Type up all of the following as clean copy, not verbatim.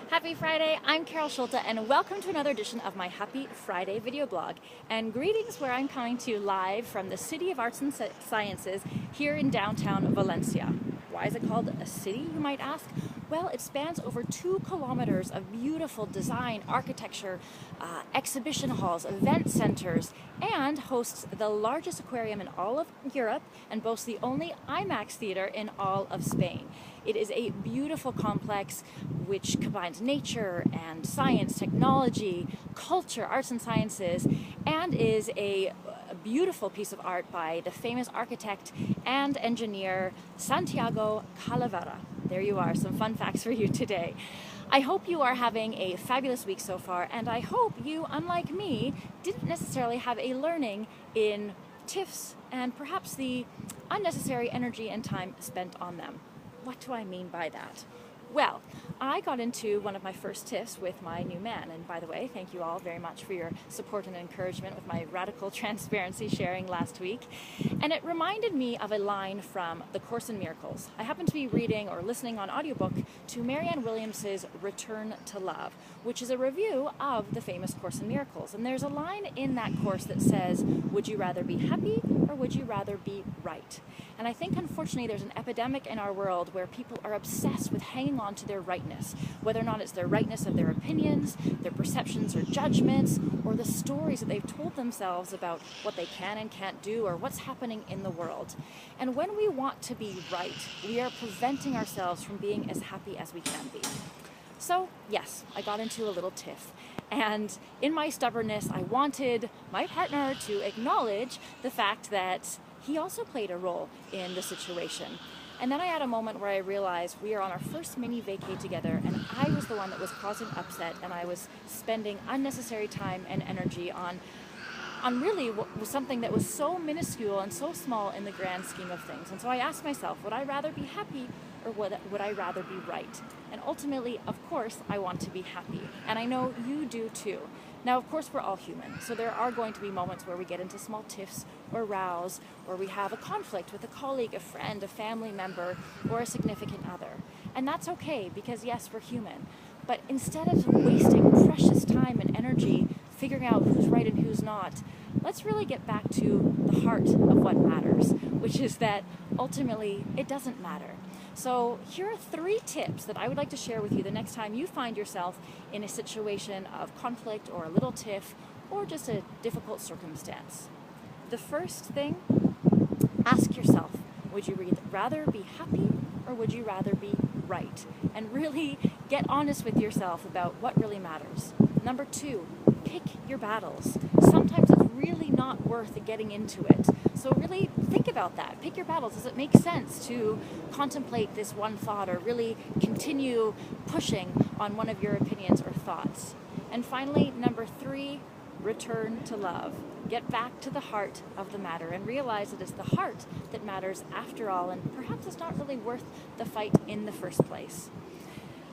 Happy Friday, I'm Carol Schulte and welcome to another edition of my Happy Friday video blog. And greetings where I'm coming to you live from the City of Arts and Sciences here in downtown Valencia. Why is it called a city, you might ask? Well, it spans over 2 kilometers of beautiful design, architecture, exhibition halls, event centers, and hosts the largest aquarium in all of Europe and boasts the only IMAX theater in all of Spain. It is a beautiful complex which combines nature and science, technology, culture, arts and sciences, and is a beautiful piece of art by the famous architect and engineer Santiago Calavera. There you are, some fun facts for you today. I hope you are having a fabulous week so far, and I hope you, unlike me, didn't necessarily have a learning in tiffs and perhaps the unnecessary energy and time spent on them. What do I mean by that? Well, I got into one of my first tiffs with my new man, and by the way, thank you all very much for your support and encouragement with my radical transparency sharing last week. And it reminded me of a line from The Course in Miracles. I happened to be reading or listening on audiobook to Marianne Williams's Return to Love, which is a review of the famous Course in Miracles. And there's a line in that course that says, would you rather be happy or would you rather be right? And I think, unfortunately, there's an epidemic in our world where people are obsessed with hanging on to their rightness, whether or not it's their rightness of their opinions, their perceptions or judgments, or the stories that they've told themselves about what they can and can't do or what's happening in the world. And when we want to be right, we are preventing ourselves from being as happy as we can be. So, yes, I got into a little tiff. And in my stubbornness, I wanted my partner to acknowledge the fact that he also played a role in the situation. And then I had a moment where I realized we are on our first mini vacay together, and I was the one that was causing upset, and I was spending unnecessary time and energy on really what was something that was so minuscule and so small in the grand scheme of things. And so I asked myself, would I rather be happy or would I rather be right? And ultimately, of course, I want to be happy. And I know you do too. Now, of course, we're all human, so there are going to be moments where we get into small tiffs or rows, or we have a conflict with a colleague, a friend, a family member, or a significant other. And that's okay, because yes, we're human. But instead of wasting precious time and energy figuring out who's right and who's not, let's really get back to the heart of what matters, which is that ultimately it doesn't matter. So here are 3 tips that I would like to share with you the next time you find yourself in a situation of conflict or a little tiff or just a difficult circumstance. The first thing, ask yourself, would you rather be happy or would you rather be right? And really get honest with yourself about what really matters. Number 2, pick your battles. Sometimes it's really not worth getting into it. So really think about that. Pick your battles. Does it make sense to contemplate this one thought or really continue pushing on one of your opinions or thoughts? And finally, number 3, return to love. Get back to the heart of the matter and realize that it's the heart that matters after all, and perhaps it's not really worth the fight in the first place.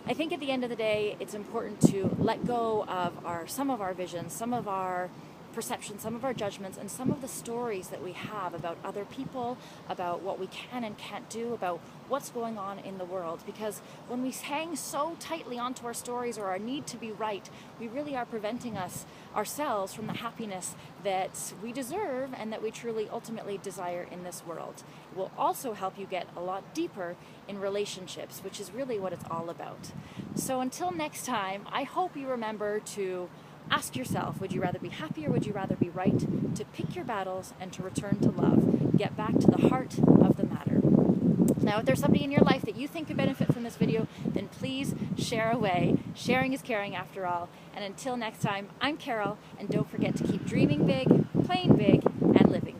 I think at the end of the day, it's important to let go of some of our visions, some of our perceptions, some of our judgments, and some of the stories that we have about other people, about what we can and can't do, about what's going on in the world. Because when we hang so tightly onto our stories or our need to be right, we really are preventing ourselves from the happiness that we deserve and that we truly ultimately desire in this world. It will also help you get a lot deeper in relationships, which is really what it's all about. So until next time, I hope you remember to ask yourself, would you rather be happy or would you rather be right? To pick your battles and to return to love. Get back to the heart of the matter. Now, if there's somebody in your life that you think could benefit from this video, then please share away. Sharing is caring after all. And until next time, I'm Carol, and don't forget to keep dreaming big, playing big, and living